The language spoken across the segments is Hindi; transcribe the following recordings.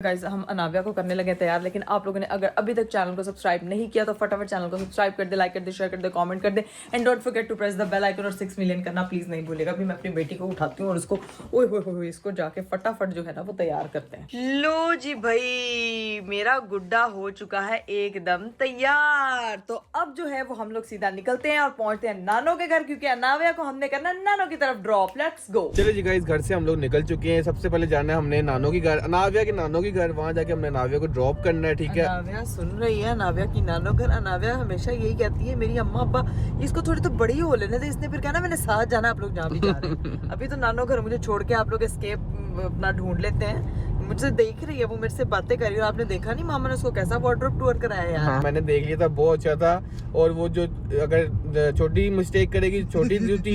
गाइस हम अनाव्या को करने लगे तैयार, लेकिन आप लोगों ने अगर अभी तक चैनल को सब्सक्राइब नहीं किया तो फटाफट चैनल को सब्सक्राइब कर दे, लाइक कर दे, शेयर कर दे, कमेंट कर दे and don't forget to press the bell icon और 6 मिलियन करना प्लीज नहीं भूलेगा। अभी मैं अपनी बेटी को उठाती हूँ और उसको ओए होए होए इसको जाके फटाफट जो है ना वो तैयार करते हैं। लो जी भाई, मेरा गुड्डा हो चुका है एकदम तैयार। तो अब जो है वो हम लोग सीधा निकलते हैं और पहुंचते हैं नानो के घर, क्योंकि अनाव्या को हमने करना नानो की तरफ ड्रॉप। Let's go. चलो जी गाइस, घर से हम लोग निकल चुके हैं। सबसे पहले जाना है हमने नानो की घर, अनाव्या के नानो की घर। वहाँ जाके हमने अनाव्या को ड्रॉप करना है, ठीक है। अनाव्या सुन रही है, अनाव्या की नानो घर। अनाव्या हमेशा यही कहती है मेरी अम्मा अब्बा इसको थोड़ी तो बड़ी हो लेने दे, इसने फिर कहना मैंने साथ जाना, आप लोग जहाँ भी जा रहे हैं। अभी तो नानो घर मुझे छोड़ के आप लोग एस्केप अपना ढूंढ लेते हैं। मुझसे देख रही है वो, मेरे से बातें कर रही है। और आपने देखा नहीं मामा ने उसको कैसा वार्डरोब टूर कराया यार। हाँ, मैंने देख लिया था, बहुत अच्छा था। और वो जो अगर छोटी मिस्टेक करेगी छोटी जूती,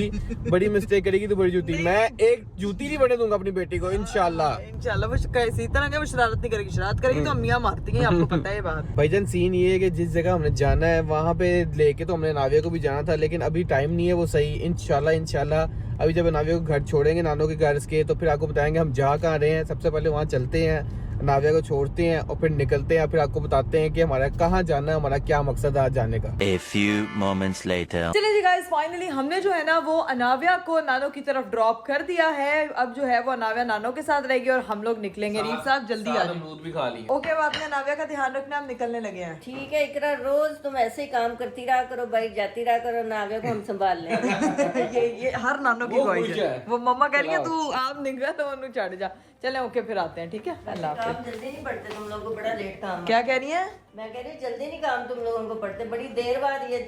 बड़ी मिस्टेक करेगी तो बड़ी जूती। मैं एक जूती नहीं बने दूंगा अपनी बेटी को, इंशाल्लाह। इंशाल्लाह वो इसी तरह का वो शरारत नहीं करेगी। शरारत करेगी तो अम्मियां मारती हैं, आपको पता है बात। भाईजान सीन ये है कि जिस जगह हमने जाना है वहाँ पे लेके तो हमने नाव्या को भी जाना था, लेकिन अभी टाइम नहीं है वो सही। इंशाल्लाह अभी जब नाव्या को घर छोड़ेंगे नानो के घर के, तो फिर आपको बताएंगे हम जा कहाँ रहे हैं। सबसे पहले वहाँ चलते हैं, नाव्या को छोड़ते हैं और फिर निकलते हैं। फिर आपको बताते हैं कि हमारा कहाँ जाना है, हमारा क्या मकसद है आज जाने का। A few moments later. चलिए जी गाइस, फाइनली हमने जो है ना वो अनाव्या को नानो की तरफ ड्रॉप कर दिया है। अब जो है वो अनाव्या नानो के साथ रहेगी और हम लोग निकलेंगे। रीफ साहब जल्दी आ जाओ। भी खा लिए। ओके, वो आपने अनाव्या का ध्यान रखना, हम निकलने लगे हैं। ठीक है इकरा, रोज तुम ऐसे ही काम करती रहा करो, बाइक जाती रहा करो, नाव्या को हम संभाल लेंगे। ये हर नानो की ख्वाहिश है। वो मम्मा कह रही है तू आप निकला तो उन्हें चढ़ जा। चले ओके, फिर आते हैं, ठीक है। अल्लाह हाफिज़। काम जल्दी नहीं पड़ते तुम लोगों को, बड़ा लेट काम है। क्या कह रही है? मैं कह रही हूँ जल्दी नहीं काम तुम लोगों को पड़ते, बड़ी देर बाद ये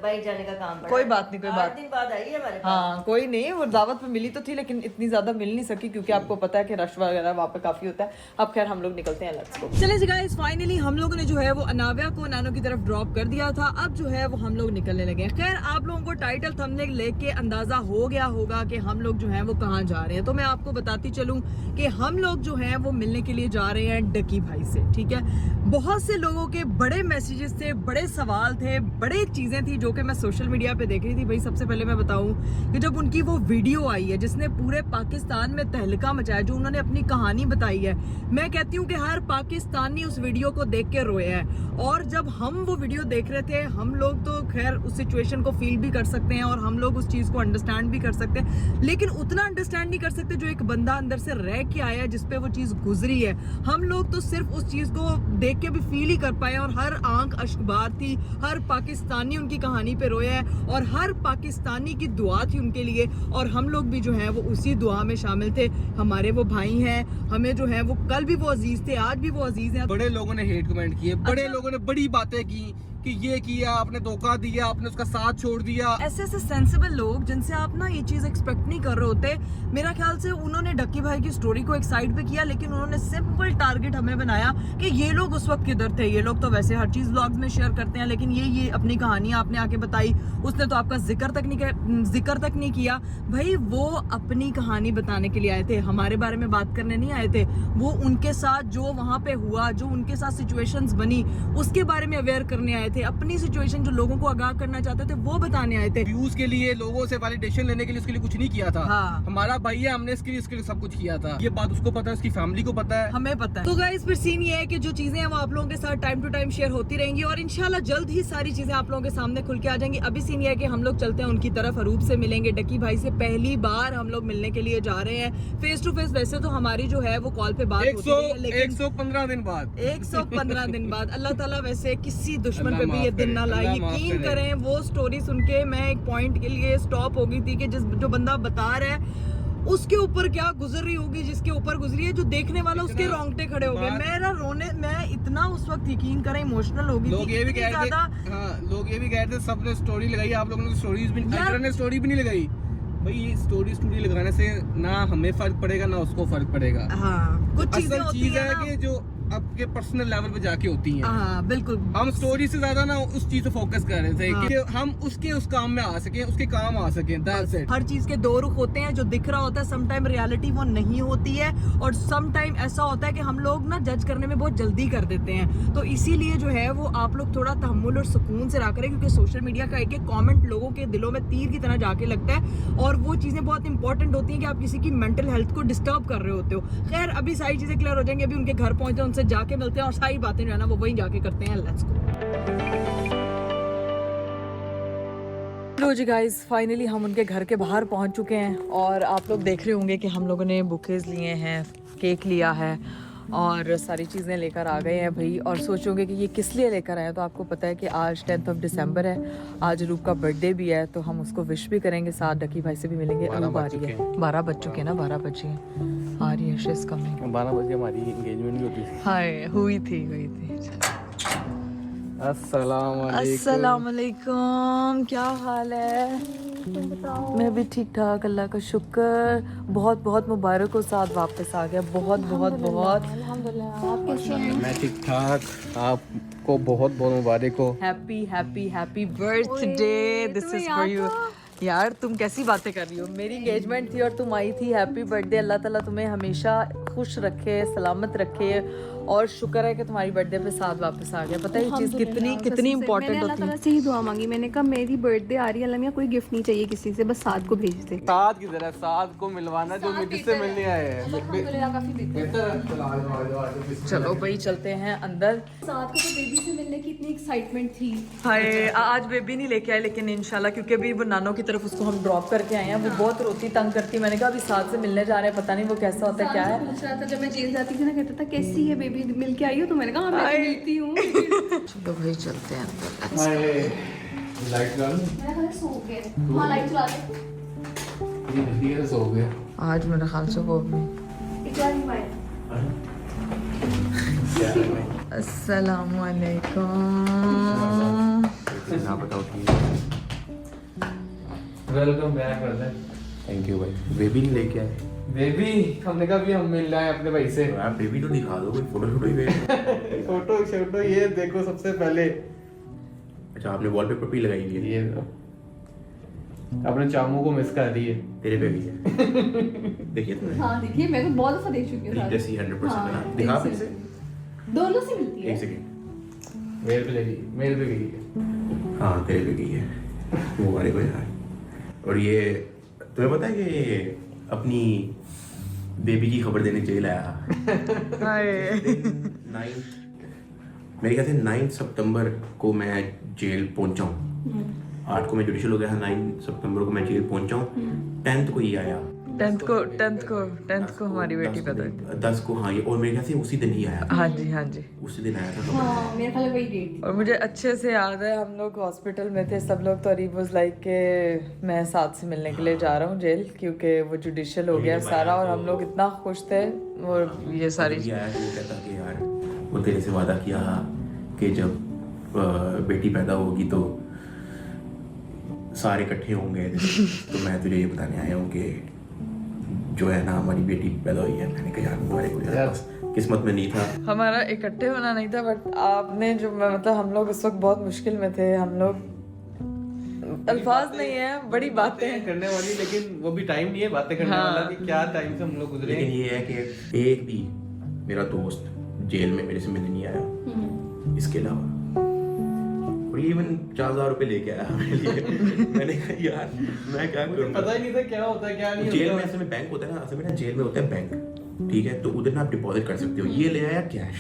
बाइक जाने का काम पड़ा। कोई बात नहीं, कोई 8 बात दिन बाद आई है हमारे पास। हाँ कोई नहीं, वो दावत पे मिली तो थी लेकिन इतनी ज्यादा मिल नहीं सकी, क्योंकि आपको पता है कि रश वगैरह वहाँ पे काफी होता है। अब खैर हम लोग निकलते हैं, लेट्स गो। चले जी गाइस, फाइनली हम लोगों ने जो है वो अनाव्या को नानो की तरफ ड्रॉप कर दिया था। अब जो है वो हम लोग निकलने लगे हैं। खैर आप लोगों को टाइटल थंबनेल लेके अंदाजा हो गया होगा कि हम लोग जो है वो कहाँ जा रहे हैं। तो मैं आपको बताती चलूं कि हम लोग जो है वो मिलने के लिए जा रहे हैं डकी भाई से, ठीक है। बहुत से लोगों के बड़े मैसेजेस थे, बड़े सवाल थे, बड़े चीजें थी जो कि मैं सोशल मीडिया पे देख रही थी। भाई सबसे पहले मैं बताऊं कि जब उनकी वो वीडियो आई है जिसने पूरे पाकिस्तान में तहलका मचाया, जो उन्होंने अपनी कहानी बताई है, मैं कहती हूँ कि हर पाकिस्तानी उस वीडियो को देख के रोए हैं। और जब हम वो वीडियो देख रहे थे, हम लोग तो खैर उस सिचुएशन को फील भी कर सकते हैं और हम लोग उस चीज को अंडरस्टैंड भी कर सकते हैं, लेकिन उतना अंडरस्टैंड नहीं कर सकते जो एक बंदा अंदर से रह के आया है, जिसपे वो चीज गुजरी है। हम लोग तो सिर्फ उस चीज को देख के भी फील ही कर पाए और हर आंख अश्कबार थी। हर पाकिस्तानी उनकी कहानी पे रोया है और हर पाकिस्तानी की दुआ थी उनके लिए, और हम लोग भी जो है वो उसी दुआ में शामिल थे। हमारे वो भाई हैं, हमें जो है वो कल भी वो अजीज थे, आज भी वो अजीज हैं। बड़े लोगों ने हेट कमेंट किए, बड़े लोगों ने बड़ी बातें की कि ये किया आपने, धोखा दिया आपने, उसका साथ छोड़ दिया। ऐसे ऐसे सेंसिबल लोग जिनसे आप ना ये चीज एक्सपेक्ट नहीं कर रहे होते। मेरा ख्याल से उन्होंने डक्की भाई की स्टोरी को एक साइड पे किया, लेकिन उन्होंने सिंपल टारगेट हमें बनाया कि ये लोग उस वक्त किधर थे। ये लोग तो वैसे हर चीज व्लॉग्स में शेयर करते हैं, लेकिन ये अपनी कहानी आपने आके बताई, उसने तो आपका जिक्र तक नहीं किया। भाई वो अपनी कहानी बताने के लिए आए थे, हमारे बारे में बात करने नहीं आए थे। वो उनके साथ जो वहां पे हुआ, जो उनके साथ सिचुएशंस बनी, उसके बारे में अवेयर करने आए थे। अपनी सिचुएशन जो लोगों को आगाह करना चाहते थे वो बताने आए थे। व्यूज के लिए, लोगों से वैलिडेशन लेने के लिए उसके लिए कुछ नहीं किया था। हाँ। हमारा भाई है, हमने इसके लिए सब कुछ किया था। ये बात उसको पता है, उसकी फैमिली को पता है, हमें पता है। तो गाइस फिर सीन ये है कि जो चीजें हैं वो आप लोगों के साथ टाइम टू टाइम शेयर होती रहेंगी और इंशाल्लाह जल्द ही सारी चीजें आप लोगों के सामने खुल के आ जाएंगी। अभी सीन ये है कि हम लोग चलते हैं उनकी तरफ, अरूप से मिलेंगे। डकी भाई से पहली बार हम लोग मिलने के लिए जा रहे हैं फेस टू फेस। वैसे तो हमारी जो है वो कॉल पे बात होती है, लेकिन 115 दिन बाद 115 दिन बाद अल्लाह ताला वैसे किसी दुश्मन पे भी ये दिन ना लाए। यकीन करें वो स्टोरी सुन के मैं एक पॉइंट के लिए स्टॉप हो गई थी कि जो बंदा बता रहा है उसके ऊपर क्या गुजर रही होगी, जिसके ऊपर गुजरी है, जो देखने वाला उसके रोंगटे खड़े हो गए। मैं इतना उस वक्त यकीन करें इमोशनल हो गई थी। लोग ये भी कह रहे थे सबने स्टोरी लगाई, आप लोगों ने स्टोरीज भी ने स्टोरी भी नहीं लगाई। भाई ये स्टोरी लगाने से ना हमें फर्क पड़ेगा ना उसको फर्क पड़ेगा। हाँ, कुछ चीजें असल होती चीज है कि जो आपके पर्सनल लेवल पे जाके होती हैं। हाँ बिल्कुल। हम स्टोरी से ज्यादा ना उस चीज पे फोकस कर रहे थे हाँ। कि हम उस काम में आ सके, उसके काम आ सके। That's it. हर चीज के दो रुख होते हैं, जो दिख रहा होता है सम टाइम रियलिटी वो नहीं होती है, और सम टाइम ऐसा होता है कि हम लोग ना जज करने में बहुत जल्दी कर देते हैं। तो इसीलिए जो है वो आप लोग थोड़ा तहम्मुल और सुकून से रहा करें, क्योंकि सोशल मीडिया का एक एक कमेंट लोगों के दिलों में तीर की तरह जाके लगता है, और वो चीजें बहुत इंपॉर्टेंट होती हैं कि आप किसी की मेंटल हेल्थ को डिस्टर्ब कर रहे होते हो। खैर अभी सारी चीजें क्लियर हो जाएंगी, अभी उनके घर पहुंचे, उनसे जाके मिलते हैं और सारी बातें जो है ना वो वहीं जाके करते हैं। Let's go. लो जी गाइस, फाइनली हम उनके घर के बाहर पहुंच चुके हैं, और आप लोग देख रहे होंगे कि हम लोगों ने बुकेज लिए हैं, केक लिया है और सारी चीज़ें लेकर आ गए हैं भाई। और सोचोगे कि ये किस लिए लेकर आए हैं, तो आपको पता है कि आज 10 दिसंबर है, आज रूप का बर्थडे भी है, तो हम उसको विश भी करेंगे, साथ डकी भाई से भी मिलेंगे। अरूप आ रही है, 12 बज चुके हैं ना, 12 बजे आ रही है, शीज़ कमिंग। 12 बजे हमारी एंगेजमेंट भी होती है। हाय, हुई थी। अस्सलाम वालेकुम, क्या हाल है? मैं भी ठीक ठाक, अल्लाह का शुक्र। बहुत बहुत मुबारक हो, साथ वापस आ गया। बहुत बहुत बहुत मैं ठीक ठाक, आपको बहुत बहुत मुबारक हो। Happy happy happy birthday, this is for you. यार तुम कैसी बातें कर रही हो, मेरी एंगेजमेंट थी और तुम आई थी। हैप्पी बर्थडे, अल्लाह ताला तुम्हें हमेशा खुश रखे, सलामत रखे, और शुक्र है कि तुम्हारी बर्थडे पे साथ वापस आ गया। पता है ये चीज़ कितनी इंपॉर्टेंट मैंने अल्लाह होती है। ताला से ही दुआ मांगी, मैंने कहा मेरी बर्थडे आ रही है, अल्लाह मियां कोई गिफ्ट नहीं चाहिए किसी से, बस साथ को भेज दे। साथ की जरा साथ को मिलवाना जो मुझसे मिलने आए हैं। चलो भाई चलते हैं अंदर। साथ को तो बेबी से मिलने की इतनी एक्साइटमेंट थी। हाय, आज बेबी नहीं लेके आए, लेकिन इंशाल्लाह, क्योंकि अभी वो नानो की तरफ उसको हम ड्रॉप करके आए हैं। वो बहुत रोती तंग करती, मैंने कहा अभी साथ से मिलने जा रहे हैं, पता नहीं वो कैसा होता है, क्या है। पूछ रहा था जब मैं जेल जाती थी ना, कहता था कैसी है बेबी, मिल के आई हो? तो मैंने कहा हाँ, मैं तो मिलती हूँ। चलो भाई चलते हैं अंदर। लाइट जला लो। मैं कहा सो गए। हाँ लाइट जला दे। ये जल्दी से सो गए। आज मेरे ख्याल से वो भी। क्या नहीं पाया। अस्सलाम वालेकुम। ना बताओ कि welcome back brother. Thank you भाई। बेबी नहीं लेके आए? बेबी हमने कहा भी हम मिल रहे हैं अपने भाई से। तो आप बेबी तो दिखा दो, कोई फोटो शूटो ही भेज। फोटो ये देखो सबसे पहले। अच्छा आपने वॉलपेपर भी लगाई हुई है? ये अपने चामू को मिस कर रही है। तेरे बेबी है। देखिए तुमने हाँ देखिए, मैं तो बहुत दफा देख चुकी हूँ। प्रीत जैसी 100% बना। दिखा फिर से। दोनों से मिलती है। एक सेकंड। मेल पे गई है। हाँ तेरे पे गई है। मुबारक हो यार। और ये तुम्हें पता है कि अपनी बेबी की खबर देने जेल आया? 9 मेरे ख्याल से 9 सितंबर को मैं जेल पहुंचा हूँ। 8 को मैं जुडिशल हो गया था, 9 सितंबर को मैं जेल पहुंचा हूँ। 10th को ये आया। 10th को हमारी बेटी पैदा हुई। 10 को हाँ ये, और मेरे ख्याल से उसी दिन ही आया था। हाँ जी हाँ जी। उसी दिन आया था। हाँ मेरे ख्याल में वही डेट थी। और मुझे अच्छे से याद है, हम लोग हॉस्पिटल में थे सब लोग, तो अरीब वाज लाइक के मैं साथ से मिलने के लिए जा रहा हूँ जेल, क्योंकि वो जुडिशियल हो गया सारा, और हम लोग इतना खुश थे। और ये सारी ये आया तो वो कहता कि यार वो तेरे से वादा किया कि जब बेटी पैदा होगी तो सारे इकट्ठे होंगे। तो मैं तुझे ये बताने आया हूँ कि जो है ना हमारी बेटी पैदा हुई है। मैंने कहा यार मुबारक हो यार, बस किस्मत में नहीं था। हमारा इकट्ठे होना नहीं था, बट आपने जो मतलब हम लोग उस वक्त बहुत मुश्किल में थे, हम लोग अल्फाज नहीं है, बड़ी बातें करने वाली, लेकिन वो भी टाइम नहीं है बातें करने हाँ। वाला कि क्या टाइम से हम लोग गुजरे। लेकिन ये है कि एक भी मेरा दोस्त जेल में मेरे से मिलने नहीं आया इसके अलावा। और ये इवन 4000 रुपए लेके आया मेरे लिए। मैंने कहा यार मैं क्या करूँ, पता ही नहीं था क्या होता है क्या नहीं जेल में होता। ऐसे में बैंक होता है ना, असल में ना जेल में होता है बैंक, ठीक है, तो उधर ना आप डिपॉजिट कर सकते हो। ये ले आया कैश।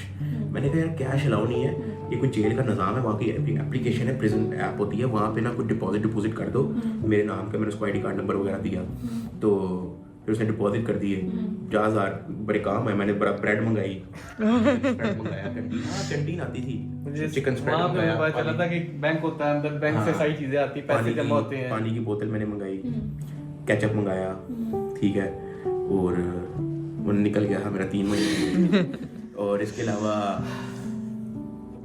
मैंने कहा यार कैश अलाउ नहीं है, ये कोई जेल का निज़ाम है, वहाँ की एप्लीकेशन है, प्रिजन ऐप होती है, वहाँ पे ना कुछ डिपॉजिट कर दो मेरे नाम का। मैंने उसको ID कार्ड नंबर वगैरह दिया, तो फिर उसने डिपॉजिट कर दिए 5000। बड़े काम है, मैंने बड़ा ब्रेड मंगाई, ब्रेड मंगाया, कैंटीन आती थी, चिकन स्प्रेड वहाँ पे मंगाया, पता चला था कि बैंक होता है अंदर, बैंक से सारी चीजें आती, पैसे जमा होते हैं। पानी की बोतल मैंने मंगाई, केचप मंगाया, ठीक है, और वो निकल गया था मेरा 3 महीने। और इसके अलावा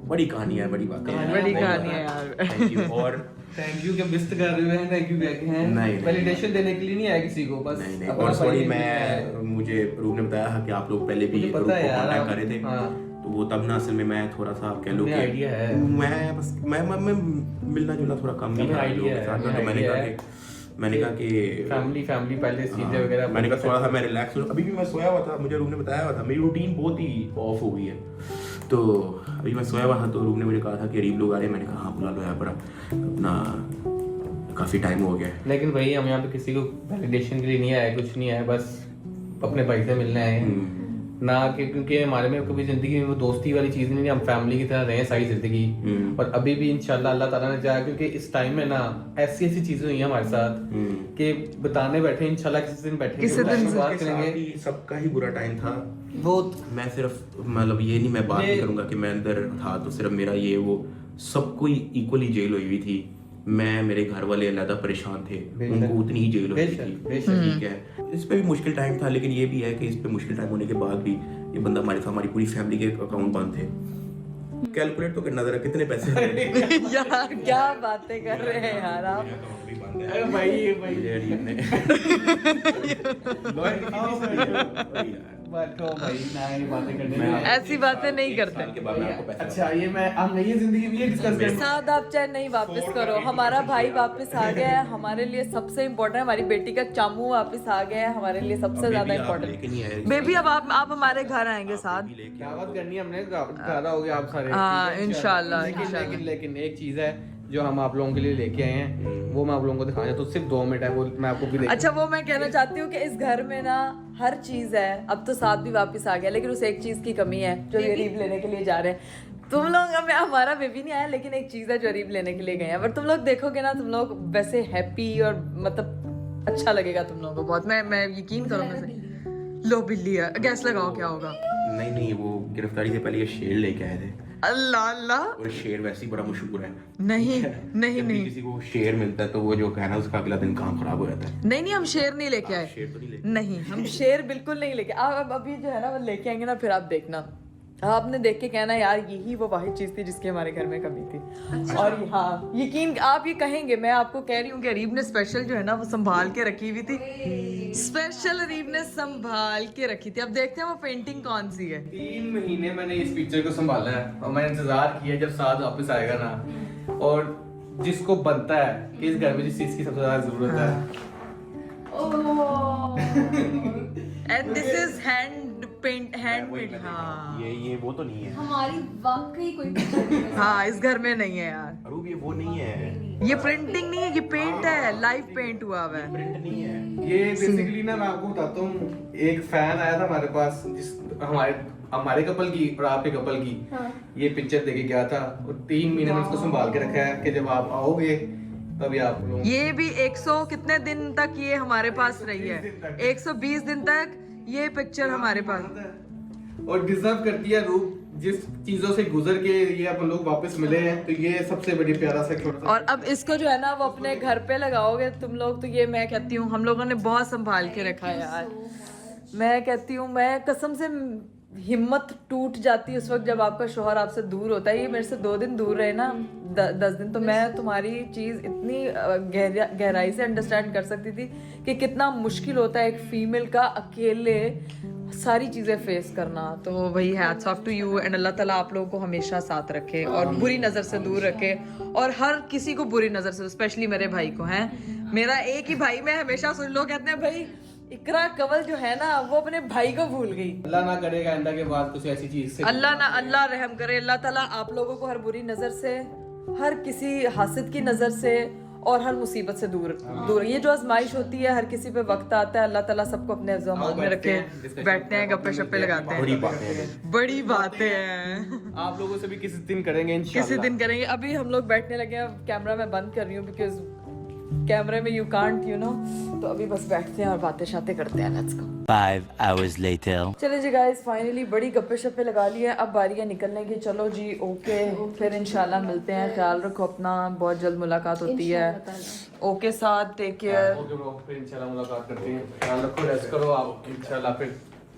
बड़ी कहानियां, बड़ी बातें हैं। बड़ी कहानी है यार। Thank you. और थैंक यू के बिस्त कर रहे हैं, थैंक यू बैक हैं। नहीं। वैलिडेशन देने के लिए नहीं आया किसी को, बस नहीं अपना और सॉरी, परिचय मैं मुझे रूप ने बताया कि आप लोग पहले भी मुझे रूप को पता है यार, कांटेक्ट कर रहे थे, हाँ। तो वो तब ना असल में मैं थोड़ा सा आप कह लो कि आइडिया है। मैं मिलना जुलना थोड़ा कम ही था लोगों के साथ। तो मैंने कहा कि फैमिली पहले चीजें वगैरह मैंने कहा थोड़ा सा मैं रिलैक्स हूँ। अभी भी मैं सोया हुआ था, मुझे रूम ने बताया हुआ था, मेरी रूटीन बहुत ही ऑफ हो गई है। तो अभी मैं सोया हुआ था तो रूम ने मुझे कहा था कि अरीब लोग आ रहे हैं। मैंने कहा हाँ बुला लो यार, बड़ा अपना काफ़ी टाइम हो गया है। लेकिन भाई हम यहाँ पे किसी को वैलिडेशन के लिए नहीं आए, कुछ नहीं आए, बस अपने भाई से मिलने आए हैं ना कि क्योंकि हमारे में कभी जिंदगी में वो दोस्ती वाली चीज़ नहीं, हम फैमिली की तरह रहे सारी जिंदगी। और अभी भी इंशाल्लाह अल्लाह ताला ने चाहा, क्योंकि इस टाइम में ना ऐसी चीज़ें हुई हैं हमारे साथ कि बताने बैठे इंशाल्लाह किसी दिन बैठे बात करेंगे। सबका ही बुरा टाइम था बहुत। मैं सिर्फ मतलब ये नहीं मैं बात नहीं करूंगा कि मैं अंदर था तो सिर्फ मेरा ये वो, सबको इक्वली जेल हुई हुई थी। मैं मेरे घर वाले अलग परेशान थे, उनको उतनी ही जेल हुई थी। ठीक है, इस पे भी मुश्किल टाइम था, लेकिन ये भी है कि इस पे मुश्किल टाइम होने के बाद भी ये बंदा हमारी पूरी फैमिली के अकाउंट बंद थे। कैलकुलेट तो करना जरा कितने पैसे यार क्या बातें कर रहे हैं यार आप। ऐसी बातें नहीं करते। अच्छा ये मैं हम नहीं जिंदगी में डिस्कस करेंगे। साथ आप चाहे नहीं वापस करो, हमारा भाई वापस आ गया है, हमारे लिए सबसे इम्पोर्टेंट। हमारी बेटी का चामू वापस आ गया है, हमारे लिए सबसे ज्यादा इम्पोर्टेंट। बेबी अब आप हमारे घर आएंगे साथ, दावत करनी है हमने, ज्यादा हो गया आप सारे। हाँ इंशाल्लाह। लेकिन एक चीज है जो हम आप लोगों के लिए लेके आए हैं, वो मैं आप लोगों को दिखाना चाहता हूँ। सिर्फ 2 मिनट है, वो मैं आपको भी अच्छा वो मैं कहना चाहती हूँ कि इस घर में ना हर चीज है। अब तो साथ भी वापस आ गया, लेकिन उस एक चीज की कमी है जो गरीब लेने के लिए जा रहे हैं। तुम लोग हमें, हमारा बेबी नहीं आया, लेकिन एक चीज है जो गरीब लेने के लिए गए हैं। पर तुम लोग देखोगे ना, तुम लोग वैसे हैप्पी और मतलब अच्छा लगेगा तुम लोगों को बहुत। मैं यकीन करो मैं लो बिल्ली है, गैस लगाओ क्या होगा। नहीं वो गिरफ्तारी से पहले ये शेर लेके आए थे। अल्लाह अल्लाह। और शेर वैसे ही बड़ा मशहूर है। नहीं नहीं जब भी नहीं किसी को शेर मिलता है तो वो जो कहना उसका अगला दिन काम खराब हो जाता है। नहीं हम शेर नहीं लेके आए। शेर तो नहीं लेके नहीं हम शेर बिल्कुल नहीं लेके। आप अभी जो है ना वो लेके आएंगे ना, फिर आप देखना, आपने देख के कहना यार यही वो वाहिद चीज थी जिसकी हमारे घर में कमी थी। और हाँ यकीन आप ये कहेंगे, मैं आपको कह रही हूँ कि अरीब ने स्पेशल जो है ना वो संभाल के रखी हुई थी। स्पेशल अरीब ने संभाल के रखी थी। अब देखते हैं वो पेंटिंग कौन सी है। 3 महीने मैंने इस पिक्चर को संभाला है और मैंने इंतजार किया जब साथ वापस आएगा ना। और जिसको बनता है कि इस घर में जिस चीज की सबसे ज्यादा जरूरत है, and this is hand paint. हाँ ये वो तो नहीं है। हमारी वाकई कोई पिक्चर नहीं है। हाँ इस घर में नहीं है यार, अरूब ये वो नहीं है, ये प्रिंटिंग नहीं है, ये पेंट है, लाइव पेंट हुआ हुआ है। प्रिंट नहीं है ये बेसिकली ना मैं आपको बताता हूँ। एक फैन आया था हमारे पास, जिस हमारे कपल की और आपके कपल की ये पिक्चर देके गया था। और 3 महीने में उसको संभाल के रखा है कि जब आप आओगे तभी आप लोग। ये भी 100 कितने दिन तक ये हमारे पास रही है, 120 दिन तक ये पिक्चर हमारे पास। और डिजर्व करती है रूप, जिस चीजों से गुजर के ये अपन लोग वापस मिले हैं, तो ये सबसे बड़ी प्यारा सा छोटा सा। और अब इसको जो है ना वो अपने घर पे लगाओगे तुम लोग, तो ये मैं कहती हूँ हम लोगों ने बहुत संभाल के रखा है यार। मैं कहती हूँ, मैं कसम से हिम्मत टूट जाती है उस वक्त जब आपका शौहर आपसे दूर होता है। ये मेरे से 2 दिन दूर रहे ना, 10 दिन, तो मैं तुम्हारी चीज़ इतनी गहराई से अंडरस्टैंड कर सकती थी कि कितना मुश्किल होता है एक फीमेल का अकेले सारी चीज़ें फेस करना। तो वही hats off to you and Allah ताला आप लोगों को हमेशा साथ रखे और बुरी नज़र से दूर रखे, और हर किसी को बुरी नज़र से, स्पेशली मेरे भाई को। हैं मेरा एक ही भाई, मैं हमेशा सुन लो कहते हैं भाई इकरा कवल जो है ना वो अपने भाई को भूल गई। अल्लाह ना करेगा आइंदा के बाद कुछ ऐसी चीज से। अल्लाह रहम करे। अल्लाह ताला आप लोगों को हर बुरी नज़र से, हर किसी हासिद की नज़र से और हर मुसीबत से दूर। ये जो आजमाइश होती है हर किसी पे वक्त आता है। अल्लाह ताला सबको अपने ज़मान में रखे। बैठते हैं, गप्पे शप्पे लगाते हैं, बड़ी बातें हैं। आप लोगों से भी किसी दिन करेंगे इंशाल्लाह। किसी दिन करेंगे। अभी हम लोग बैठने लगे हैं, कैमरा मैं बंद कर रही हूँ बिकॉज कैमरे में यू कांट यू नो। तो अभी बस बैठते हैं और बातें शातें करते हैं। Let's go. 5 hours later. चले जी गाइस, फाइनली बड़ी गप्पे शप्पे लगा लिए, अब बारी है निकलने की। चलो जी ओके, फिर इंशाल्लाह मिलते हैं। ख्याल रखो अपना, बहुत जल्द मुलाकात होती है। ओके साथ, टेक केयर। ओके ब्रो, फिर इंशाल्लाह मुलाकात करते हैं। ख्याल रखो, रेस्ट करो आप, इंशाल्लाह फिर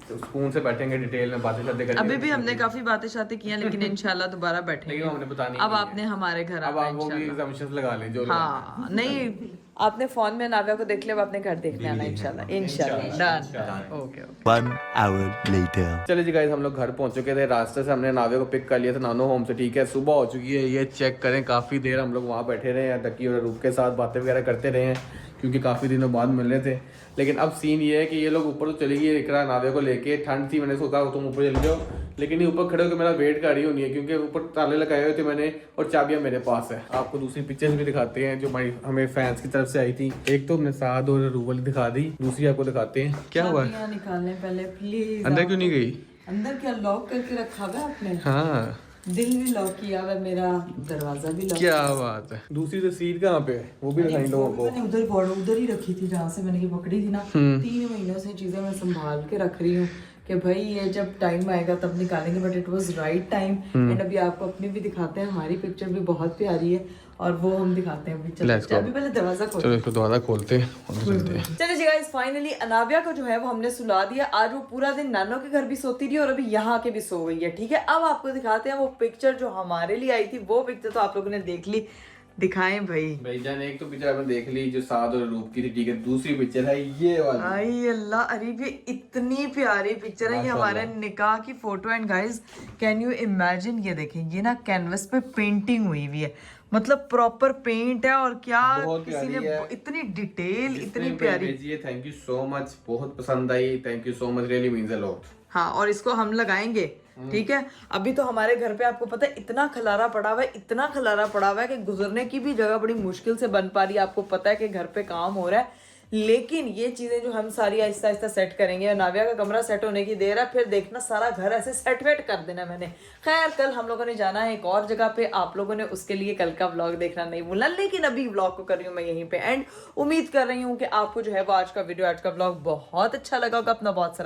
सुकून से बैठेंगे, डिटेल में बातें शातें करेंगे। अभी भी हमने काफी बातें शातें की हैं, लेकिन इंशाल्लाह दोबारा बैठेंगे। लेकिन हमने बतानी अब नहीं आपने हमारे घर अब आना आप वो भी इंशाल्लाह। एग्जामिशंस लगा लें जो हाँ नहीं, आपने फोन में नाविया को देख लिया, अब अपने घर देखने आना इंशाल्लाह। इंशाल्लाह done. Okay okay. 1 hour later. चलिए जी गाइस, हम लोग घर पहुंच चुके थे। रास्ते से हमने नाविया को पिक कर लिया था नानो होम से, ठीक है। सुबह हो चुकी है, ये चेक करें, काफ़ी देर हम लोग वहाँ बैठे रहे हैं, डक्की और रूप के साथ बातें वगैरह करते रहे हैं, क्योंकि काफ़ी दिनों बाद मिल रहे थे। लेकिन अब सीन ये है कि ये लोग ऊपर तो चली गई इकरा नाविया को लेके। ठंड थी, मैंने सोचा तुम ऊपर चले जाओ, लेकिन ये ऊपर खड़े होकर मेरा वेट कर रही होनी है, क्योंकि ऊपर ताले लगाए हुए थे मैंने और चाबियाँ मेरे पास है। आपको दूसरी पिक्चर्स भी दिखाते हैं जो हमें फैंस की तरफ से आई थी। एक तो हमने साद और रूबल दिखा दी, दूसरी आपको दिखाते हैं। क्या हुआ है? चाबियां निकालने पहले प्लीज। अंदर क्यों नहीं गई? अंदर क्या लॉक करके रखा हुआ है आपने? हाँ, दिल भी लॉक किया हुआ है, मेरा दरवाजा भी लॉक। क्या बात है। दूसरी रसीद कहाँ पे है वो भी दिखाई लोगों को। मैंने उधर ही रखी थी जहाँ से मैंने ये पकड़ी थी ना। 3 महीनों से चीजें मैं संभाल के रख रही हूँ कि भाई ये जब टाइम आएगा तब निकालेंगे, but it was right time. And अभी आपको अपनी भी दिखाते हैं, हमारी पिक्चर भी बहुत प्यारी है और वो हम दिखाते हैं। अभी पहले दरवाजा खोलो। चलो इसको दरवाजा खोलते हैं और चलते हैं। चलिए जी गाइस, फाइनली अनाविया को जो है वो हमने सुला दिया। आज वो पूरा दिन नानो के घर भी सोती रही और अभी यहाँ के भी सो गई है, ठीक है। अब आपको दिखाते हैं वो पिक्चर जो हमारे लिए आई थी। वो पिक्चर तो आप लोगों ने देख ली, दिखाएं भाई जान। एक तो पिक्चर आपने देख ली जो साद और रूप की थी, ठीक है। दूसरी पिक्चर है ये वाली। आई अल्लाह, अरे ये इतनी प्यारी पिक्चर है, ये हमारे निकाह की photo. And guys can you imagine, ये देखें, ये ना कैनवस पे पेंटिंग हुई हुई है, मतलब प्रॉपर पेंट है। और क्या किसी ने इतनी डिटेल, इतनी प्यारी। थैंक यू सो मच, बहुत पसंद आई। Thank you so much, really means a lot. हाँ, और इसको हम लगाएंगे, ठीक है। अभी तो हमारे घर पे आपको पता है इतना खलारा पड़ा हुआ है, इतना खलारा पड़ा हुआ है कि गुजरने की भी जगह बड़ी मुश्किल से बन पा रही है। आपको पता है कि घर पे काम हो रहा है, लेकिन ये चीजें जो हम सारी आहिस्ता आहिस्ता सेट करेंगे। नाविया का कमरा सेट होने की देर है, फिर देखना सारा घर ऐसे सेट वेट कर देना मैंने। खैर, कल हम लोगों ने जाना है एक और जगह पे, आप लोगों ने उसके लिए कल का व्लॉग देखना नहीं भूलना। लेकिन अभी व्लॉग को कर रही हूँ मैं यहीं पे एंड। उम्मीद कर रही हूँ कि आपको जो है वो आज का वीडियो, आज का व्लॉग बहुत अच्छा लगा होगा। अपना बहुत सारा